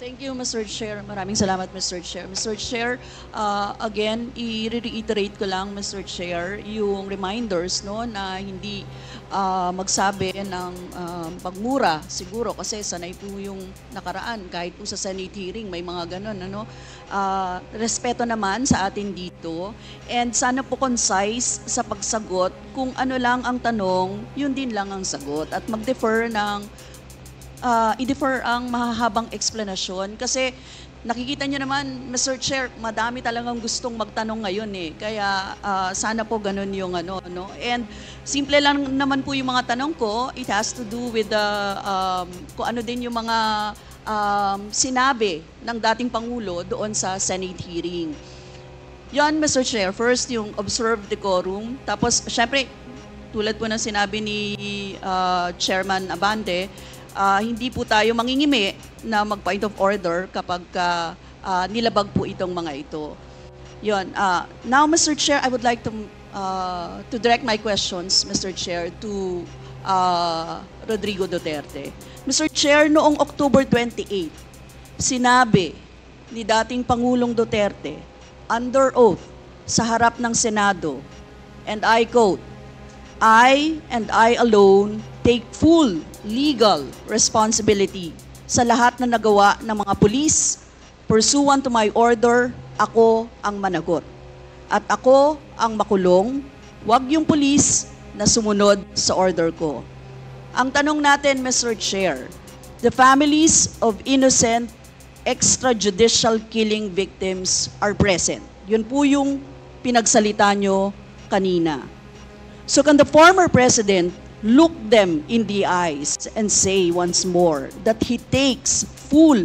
Thank you, Mr. Chair. Maraming salamat, Mr. Chair. Mr. Chair, again, i-reiterate ko lang, Mr. Chair, yung reminders no, na hindi magsabi ng pagmura siguro kasi sanay po yung nakaraan. Kahit po sa Senate hearing, may mga ganun. Ano? Respeto naman sa atin dito. And sana po concise sa pagsagot. Kung ano lang ang tanong, yun din lang ang sagot. At mag-defer ng i-defer ang mahahabang explanation kasi nakikita nyo naman, Mr. Chair, madami talagang gustong magtanong ngayon eh. Kaya sana po ganun yung ano. No? And simple lang naman po yung mga tanong ko. It has to do with kung ano din yung mga sinabi ng dating Pangulo doon sa Senate hearing. Yan, Mr. Chair. First, yung observe decorum. Tapos, syempre, tulad po ng sinabi ni Chairman Abante, hindi po tayo mangingimi na mag-point of order kapag nilabag po itong mga ito. Yun. Now, Mr. Chair, I would like to direct my questions, Mr. Chair, to Rodrigo Duterte. Mr. Chair, noong October 28, sinabi ni dating Pangulong Duterte, under oath, sa harap ng Senado, and I quote, I and I alone take full legal responsibility sa lahat na nagawa ng mga pulis. Pursuant to my order, ako ang managot. At ako ang makulong, wag yung pulis na sumunod sa order ko. Ang tanong natin, Mr. Chair, the families of innocent extrajudicial killing victims are present. Yun po yung pinagsalita nyo kanina. So can the former president look them in the eyes and say once more that he takes full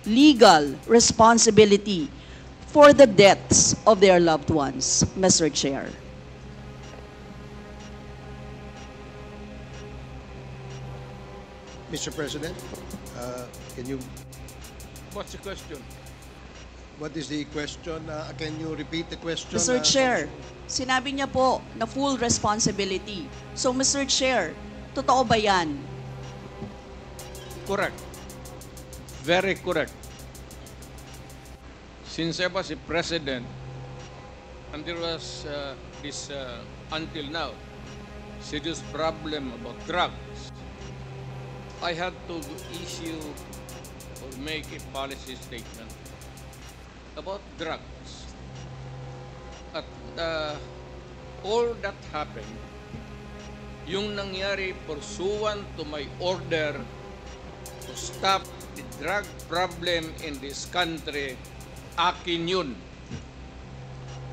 legal responsibility for the deaths of their loved ones, Mr. Chair? Mr. President, can you? What's the question? What is the question? Can you repeat the question? Mr. Chair, sinabi niya po na full responsibility. So, Mr. Chair, totoo ba yan? Correct. Very correct. Since I was a president, and there was this, until now, serious problem about drugs, I had to issue or make a policy statement about drugs. At all that happened, yung nangyari pursuant to my order to stop the drug problem in this country, akin yun.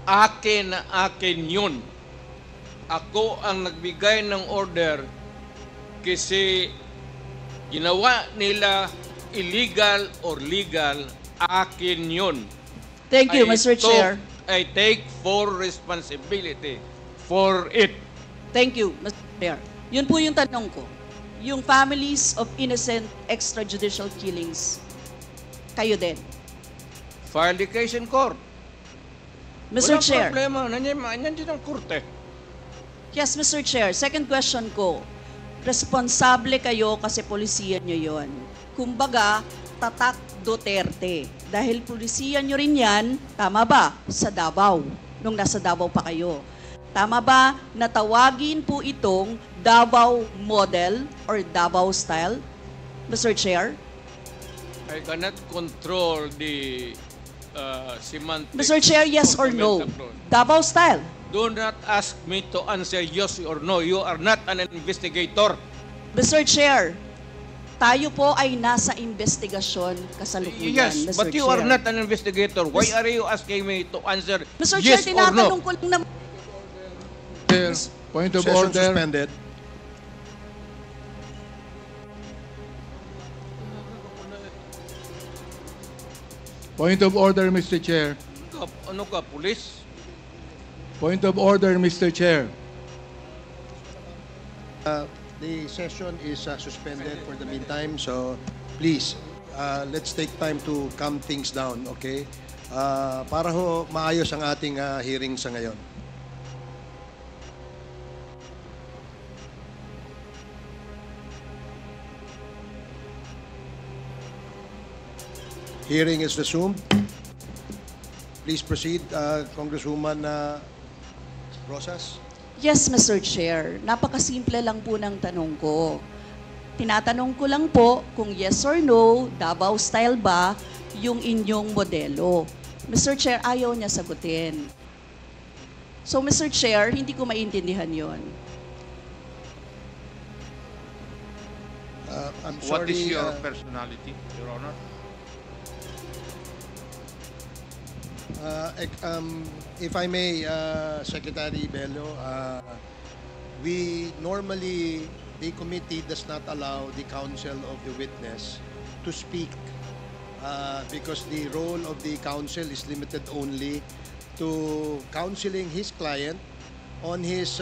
Akin na akin yun. Ako ang nagbigay ng order kasi ginawa nila illegal or legal, akin yun. Thank you, Mr. Chair. I take full responsibility for it. Thank you, Mr. Chair. Yun po yung tanong ko. Yung families of innocent extrajudicial killings, kayo din. File the case in court. Mr. Walang Chair. problema. Nandiyan ang korte. Yes, Mr. Chair. Second question ko. Responsable kayo kasi polisiya nyo yon. Kumbaga, tatak Duterte. Dahil polisiya nyo rin yan, tama ba? Sa Davao, nung nasa Davao pa kayo. Tama ba na tawagin po itong Davao model or Davao style, Mr. Chair? I cannot control the semantics. Mr. Chair, yes of or the no? metaphor. Davao style. Do not ask me to answer yes or no. You are not an investigator. Mr. Chair, tayo po ay nasa investigasyon kasalukuyan, Yes, Mr. but you Chair. are not an investigator. Why are you asking me to answer Mr. yes Chair, or no? tinatanong ko lang naman. Chair, point of Session order. suspended. Point of order, Mr. Chair. Ano ka, pulis? Point of order, Mr. Chair. The session is suspended for the meantime, so please, let's take time to calm things down, okay? Para ho maayos ang ating hearing sa ngayon. Hearing is resumed. Please proceed, Congresswoman Rosas. Yes, Mr. Chair. Napakasimple lang po ng tanong ko. Tinatanong ko lang po kung yes or no, Davao style ba yung inyong modelo. Mr. Chair, ayaw niya sagutin. So, Mr. Chair, hindi ko maintindihan yon. I'm What is sorry, your personality, Your Honor? If I may, Secretary Bello, we normally, the committee does not allow the counsel of the witness to speak because the role of the counsel is limited only to counseling his client on his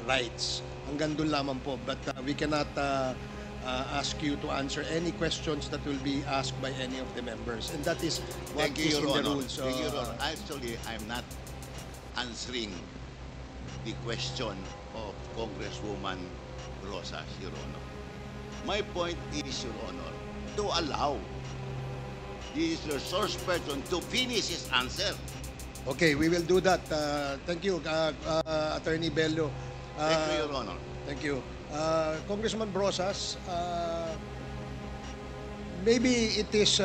rights. Hanggang doon lamang po. But we cannot ask you to answer any questions that will be asked by any of the members. And that is what Thank is you, in Your the Honor. rules. Thank you, Your Honor. Actually, I'm not answering the question of Congresswoman Rosas, Your Honor. My point is, Your Honor, to allow the resource person to finish his answer. Okay, we will do that. Thank you, Attorney Bello. Thank you, Your Honor. Thank you. Congressman Brosas, maybe it is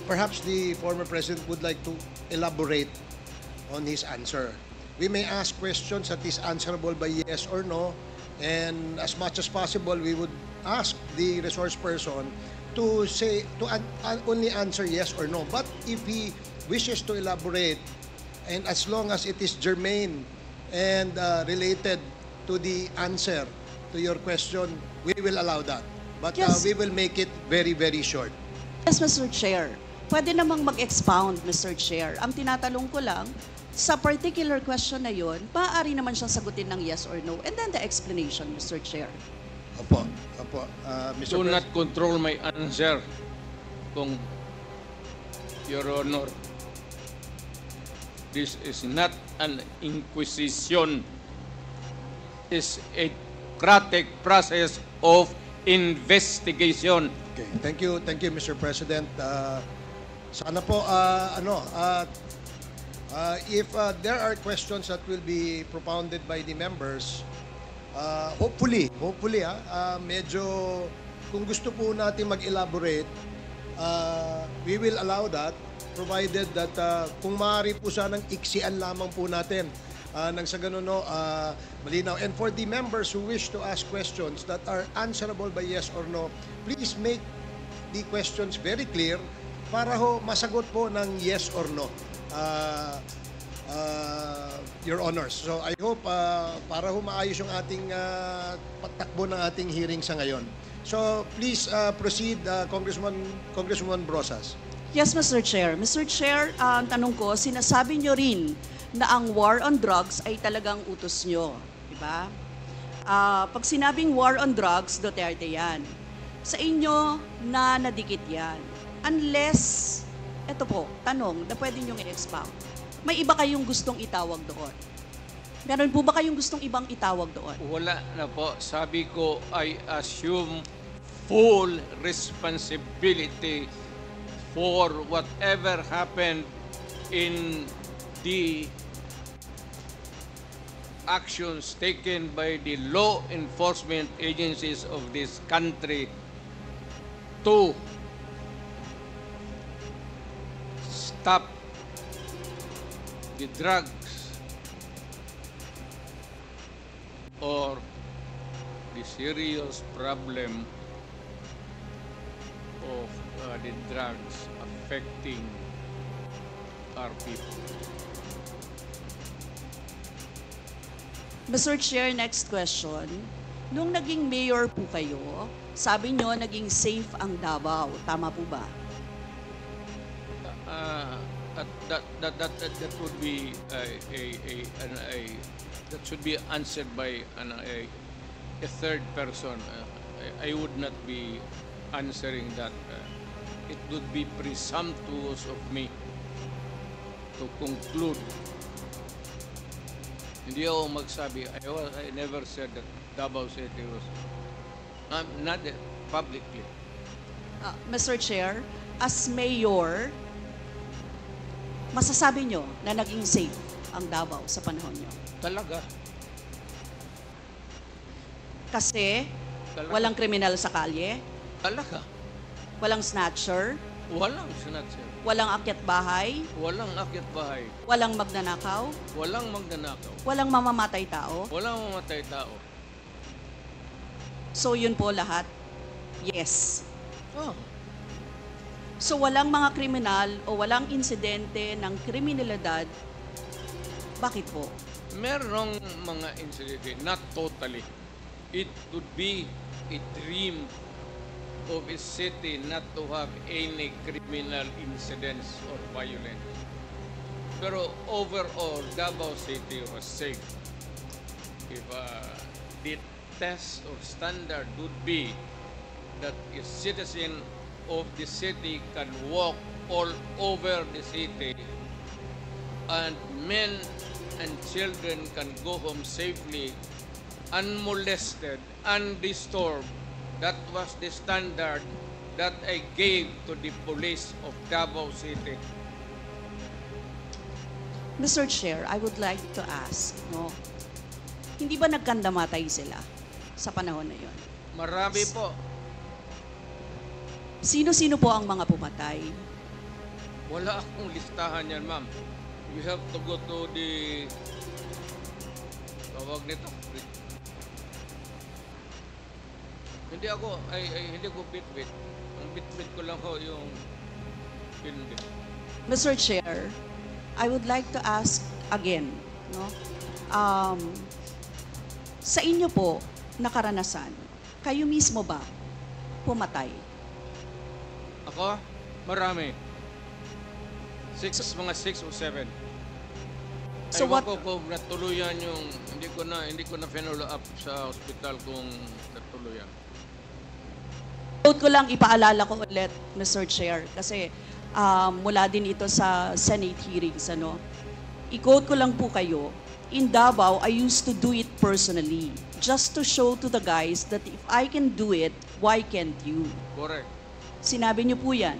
perhaps the former president would like to elaborate on his answer. We may ask questions that is answerable by yes or no, and as much as possible, we would ask the resource person to say only answer yes or no. But if he wishes to elaborate, and as long as it is germane and related to the answer to your question, we will allow that. But Yes. we will make it very, very short. Yes, Mr. Chair. Pwede namang mag-expound, Mr. Chair. Ang tinatanong ko lang, sa particular question na yon, maaari naman siyang sagutin ng yes or no. And then the explanation, Mr. Chair. Opo, opo. Mr. Do Pres- not control my answer, kung Your Honor. This is not an inquisition. It's a democratic process of investigation. Okay, thank you, Mr. President. Sana po, if there are questions that will be propounded by the members, hopefully, medyo kung gusto po natin mag-elaborate, we will allow that, provided that kung maaari po sanang iksian lamang po natin nang sa ganun, malinaw. And for the members who wish to ask questions that are answerable by yes or no, please make the questions very clear para ho masagot po ng yes or no, Your Honors. So I hope para ho maayos yung ating patakbo ng ating hearing sa ngayon. So please proceed, Congresswoman Brosas. Yes, Mr. Chair. Mr. Chair, ang tanong ko, sinasabi nyo rin na ang war on drugs ay talagang utos nyo. Diba? Pag sinabing war on drugs, Duterte yan. Sa inyo, na nadikit yan. Unless, eto po, tanong na pwede nyo i-expound. May iba kayong gustong itawag doon? Meron po ba kayong gustong ibang itawag doon? Wala na po. Sabi ko, I assume full responsibility for whatever happened in the actions taken by the law enforcement agencies of this country to stop the drugs or the serious problem of the drugs affecting our people. Mr. Chair, next question. Nung naging mayor po kayo, sabi nyo naging safe ang Davao. Tama po ba? That would be that should be answered by a third person. I would not be answering that. It would be presumptuous of me to conclude. Hindi ako magsabi. I never said that Davao City was. Not publicly. Mr. Chair, as mayor, masasabi nyo na naging safe ang Davao sa panahon nyo? Talaga. Kasi Talaga. walang kriminal sa kalye, Talaga. walang snatcher, Walang snatcher. walang akyat bahay, Walang akyat bahay. walang magnanakaw, Walang magnanakaw. walang mamamatay tao. Walang mamatay tao. So yun po lahat, yes. Oh. So walang mga kriminal o walang insidente ng kriminalidad, bakit po? Merong mga incident, not totally. It would be a dream of a city not to have any criminal incidents or violence. Pero overall, Davao City was safe. If the test or standard would be that a citizen of the city can walk all over the city and men and children can go home safely, unmolested, undisturbed. That was the standard that I gave to the police of Davao City. Mr. Chair, I would like to ask, no, hindi ba nagkandamatay sila sa panahon na yon? Marami po. Sino-sino po ang mga pumatay? Wala akong listahan yan, ma'am. You have to go to the tawag nito. Hindi ko bit-bit. Ang bit-bit ko lang ho yung pinbit. Mr. Chair, I would like to ask again, no? Sa inyo po na karanasan, kayo mismo ba pumatay? Ako, marami. Mga 6 o 7. So Ewan what- ko kung natuluyan yung hindi ko na follow up sa ospital kung natuluyan. Quote ko lang, ipaalala ko ulit, Mr. Chair, kasi mula din ito sa Senate hearings, ano? I-quote ko lang po kayo, in Davao, I used to do it personally, just to show to the guys that if I can do it, why can't you? Correct. Sinabi niyo po yan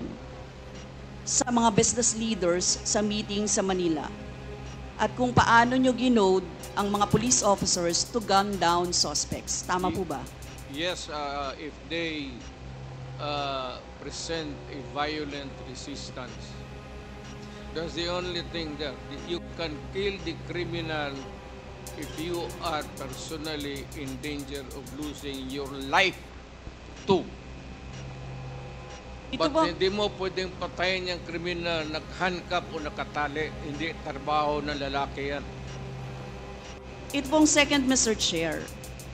sa mga business leaders sa meeting sa Manila. At kung paano niyo ginode ang mga police officers to gun down suspects. Tama po ba? Yes, if they present a violent resistance, that's the only thing there. You can kill the criminal if you are personally in danger of losing your life too. Ito But ba, hindi mo pwedeng patayin yung kriminal nag-handcuff o nakatali. Hindi trabaho ng lalaki yan. ito pong second, Mr. Chair,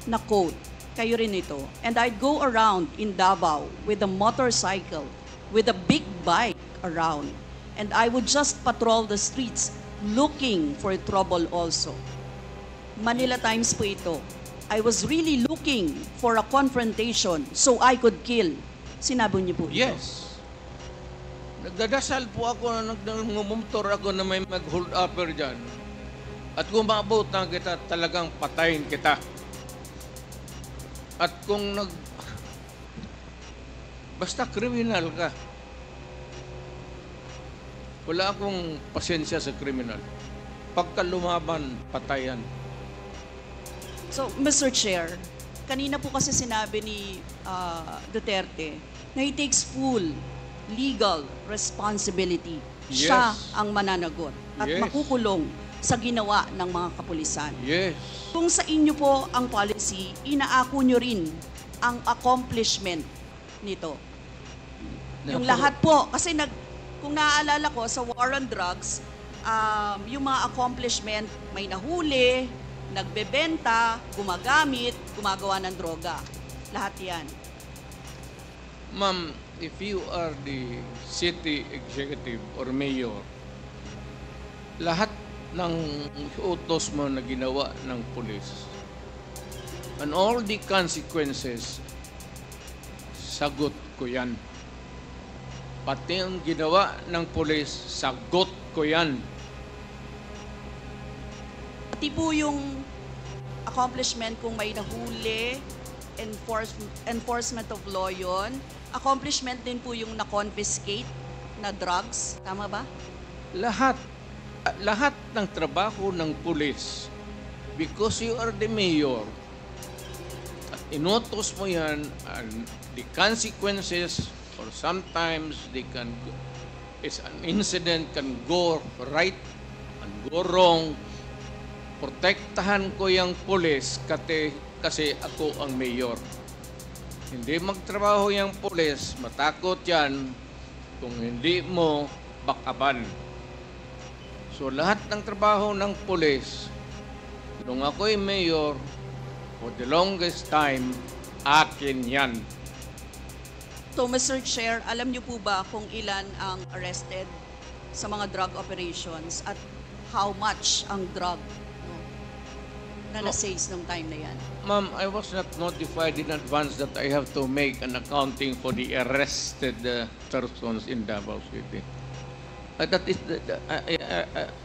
na quote, kayo rin ito. And I'd go around in Davao with a motorcycle, with a big bike around. And I would just patrol the streets looking for trouble also. Manila Times po ito. I was really looking for a confrontation so I could kill. Sinabi niyo po ito. Yes. Nagdadasal po ako na nagmumumtor ako na may mag-hold upper dyan. At kung maabot na kita, talagang patayin kita. At kung basta kriminal ka, wala akong pasensya sa kriminal. Pagka lumaban, patayan. So, Mr. Chair, kanina po kasi sinabi ni Duterte na he takes full legal responsibility. Yes. Siya ang mananagot at Yes. makukulong sa ginawa ng mga kapulisan. Yes. Kung sa inyo po ang policy, inaako nyo rin ang accomplishment nito. Yung lahat po, kasi kung naaalala ko sa war on drugs, yung mga accomplishment, may nahuli, nagbebenta, gumagamit, gumagawa ng droga. Lahat yan. Ma'am, if you are the city executive or mayor, lahat ng utos mo na ginawa ng pulis and all the consequences, sagot ko yan. Pati ang ginawa ng pulis, sagot ko yan. Pati po yung accomplishment kung may nahuli, enforcement of law yun, accomplishment din po yung na-confiscate na drugs. Tama ba? Lahat ng trabaho ng pulis, because you are the mayor, at inutos mo yan, and the consequences, or sometimes it's an incident can go right and go wrong. Protektahan ko yung pulis kasi ako ang mayor. Hindi magtrabaho yung pulis, matakot yan kung hindi mo bakaban. So lahat ng trabaho ng pulis, nung ako'y mayor, for the longest time, akin yan. So, Mr. Chair, alam niyo po ba kung ilan ang arrested sa mga drug operations at how much ang drug na na-seize nung time na yan? Ma'am, I was not notified in advance that I have to make an accounting for the arrested persons in Davao City. That is,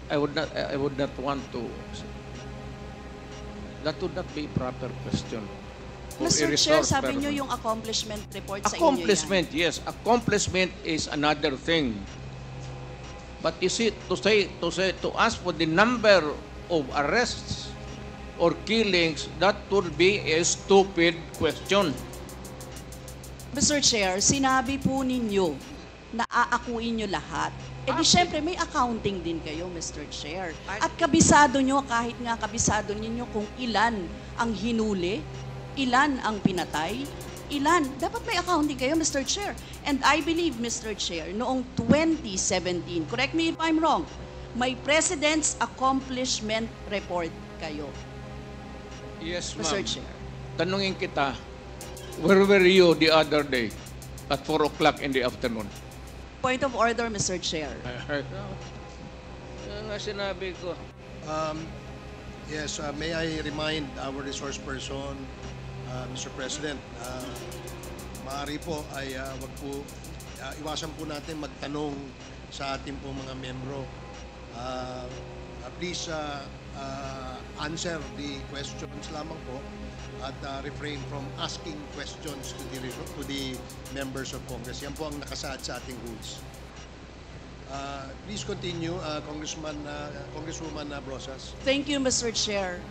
I would not want to. That would not be a proper question. For a Mr. Chair, resource sabi person. niyo yung accomplishment report sa inyo yan. Accomplishment, yes. Accomplishment is another thing. But you see, to ask for the number of arrests or killings, that would be a stupid question. Mr. Chair, sinabi po ninyo na aakuin nyo lahat. E di syempre may accounting din kayo, Mr. Chair. At kabisado nyo, kahit nga kabisado ninyo kung ilan ang hinuli, ilan ang pinatay, ilan. Dapat may accounting kayo, Mr. Chair. And I believe, Mr. Chair, noong 2017, correct me if I'm wrong, may President's Accomplishment Report kayo, Yes, Mr. ma'am. Chair. Tanungin kita, where were you the other day at 4 o'clock in the afternoon? Point of order, Mr. Chair. Yan nga sinabi ko. Yes, may I remind our resource person, Mr. President, maaari po ay wag po, iwasan po natin magtanong sa ating po mga membro. Please answer the questions lamang po at refrain from asking questions to the members of Congress. Yan po ang nakasaad sa ating rules. Please continue, Congresswoman Brosas. Thank you, Mr. Chair.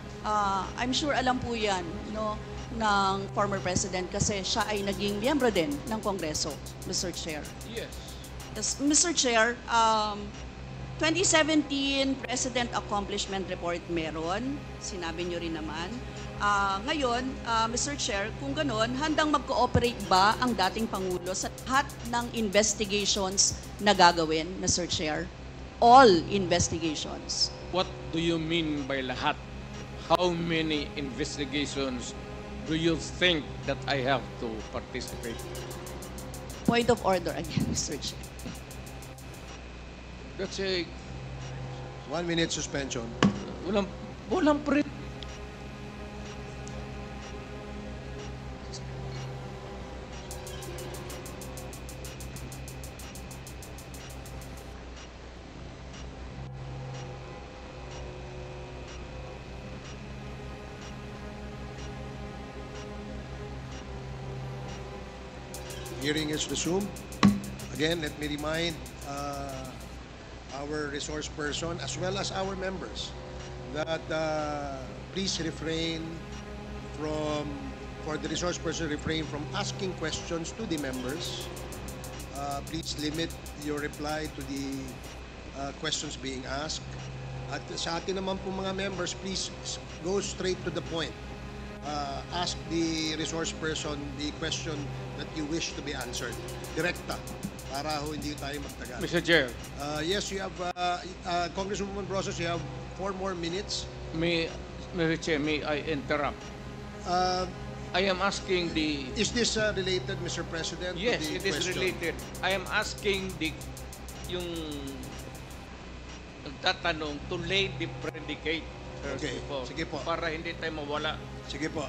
I'm sure alam po yan, no, ng former President kasi siya ay naging miyembro din ng Kongreso, Mr. Chair. Yes. Yes, Mr. Chair, 2017 President Accomplishment Report meron, sinabi niyo rin naman. Ngayon, Mr. Chair, kung gano'n, handang mag-cooperate ba ang dating Pangulo sa lahat ng investigations na gagawin, Mr. Chair? All investigations. What do you mean by lahat? How many investigations do you think that I have to participate? Point of order again, Mr. Chair. That's a 1 minute suspension. walang pre. Hearing is resumed. Again, let me remind our resource person as well as our members that please refrain for the resource person, refrain from asking questions to the members. Please limit your reply to the questions being asked. At sa atin naman po mga members, please go straight to the point. Ask the resource person the question that you wish to be answered. Direkta, para ho hindi tayo magtagal. Mr. Chair, Yes, you have, Congresswoman Brosas, you have 4 more minutes. Mr. Chair, may I interrupt? I am asking the... Is this related, Mr. President? to Yes, the it is question? related. I am asking yung nagtatanong to lay the predicate first Okay, before, sige po. para hindi tayo mawala. Sige po.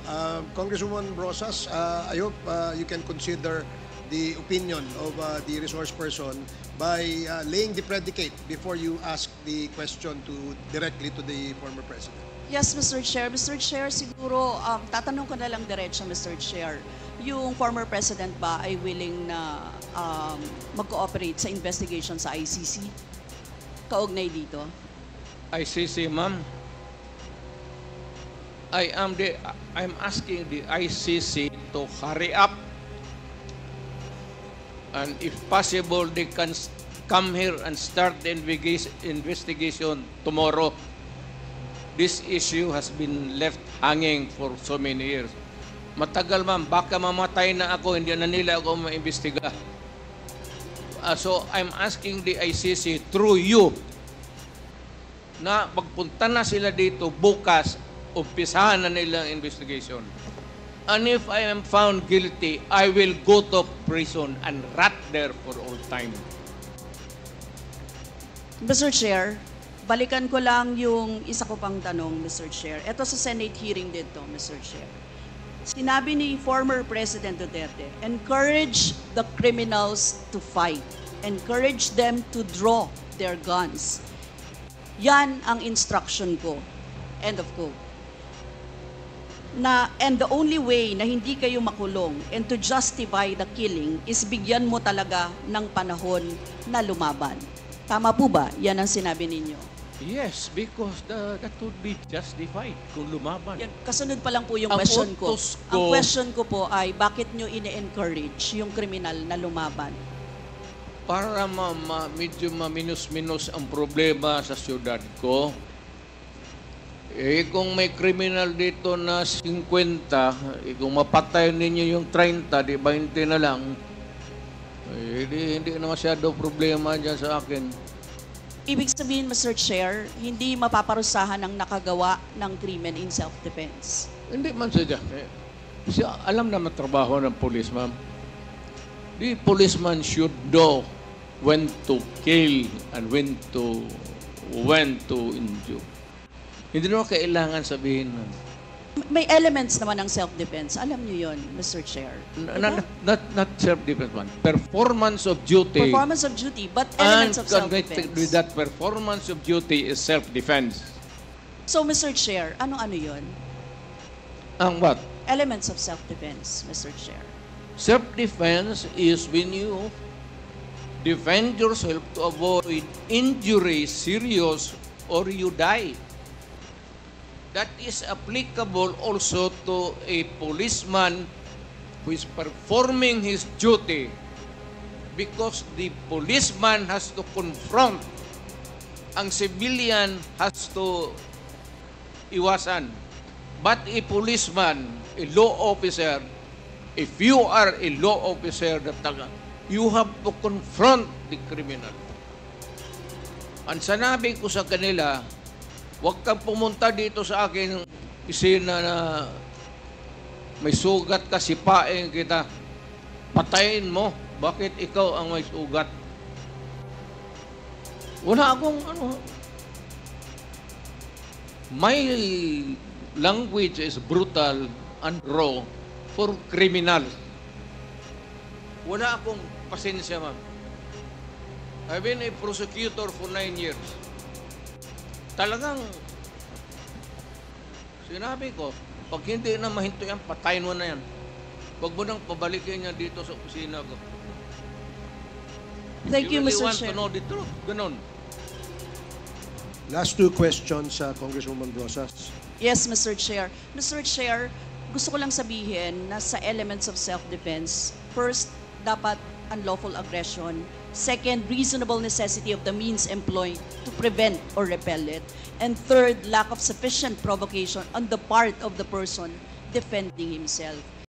Congresswoman Brosas, I hope you can consider the opinion of the resource person by laying the predicate before you ask the question directly to the former president. Yes, Mr. Chair. Mr. Chair, siguro, tatanong ko na lang diretso, Mr. Chair. Yung former president ba ay willing na mag-cooperate sa investigation sa ICC? Kaugnay dito? ICC, ma'am. I'm asking the ICC to hurry up, and if possible, they can come here and start the investigation tomorrow. This issue has been left hanging for so many years. Matagal, ma'am. Baka mamatay na ako, hindi na nila ako maimbestiga. So I'm asking the ICC through you na pagpunta na sila dito bukas, umpisahan na nila ang investigation. And if I am found guilty, I will go to prison and rot there for all time. Mr. Chair, balikan ko lang yung isa ko pang tanong, Mr. Chair. Ito sa Senate hearing dito, Mr. Chair. Sinabi ni former President Duterte, encourage the criminals to fight. Encourage them to draw their guns. Yan ang instruction ko. End of quote. And the only way na hindi kayo makulong and to justify the killing is bigyan mo talaga ng panahon na lumaban. Tama po ba? Yan ang sinabi ninyo. Yes, because that would be justified kung lumaban. Yan, kasunod pa lang po yung Ang question ko. utos ko- Ang question ko po ay, bakit nyo ine-encourage yung kriminal na lumaban? Para medyo maminus-minus ang problema sa syudad ko. Kung may criminal dito na 50, kung mapatay ninyo yung 30, di 20 na lang, hindi na masyado problema dyan sa akin. Ibig sabihin, Mr. Chair, hindi mapaparusahan ang nakagawa ng krimen in self-defense. Hindi man sadya. Kasi alam naman trabaho ng police, ma'am. The policeman should know when to kill and when to injure. Hindi naman kailangan sabihin nun. May elements naman ng self-defense. Alam niyo yon, Mr. Chair. Diba? Not self-defense, man. Performance of duty. Performance of duty, but And elements of connected with self-defense. that performance of duty is self-defense. So, Mr. Chair, ano-ano yon? Ang what? Elements of self-defense, Mr. Chair. Self-defense is when you defend yourself to avoid injury, serious, or you die. That is applicable also to a policeman who is performing his duty, because the policeman has to confront, ang civilian has to iwasan. But a policeman, a law officer, if you are a law officer, you have to confront the criminal. Ang sanabi ko sa kanila, huwag kang pumunta dito sa akin isina na may sugat ka, sipain kita, patayin mo. Bakit ikaw ang may sugat? Wala akong my language is brutal and raw for criminals. Wala akong pasensya, ma'am. I've been a prosecutor for 9 years. Talagang sinabi ko, pag hindi na mahinto yan, patayin mo na yan. Huwag mo nang pabalikin niya dito sa opisina ko. Thank you, really Mr. want Chair. to know the truth. Ganon. Last two questions, Congresswoman Rosas. Yes, Mr. Chair. Mr. Chair, gusto ko lang sabihin na sa elements of self-defense, first, dapat unlawful aggression. Second, reasonable necessity of the means employed to prevent or repel it. And third, lack of sufficient provocation on the part of the person defending himself.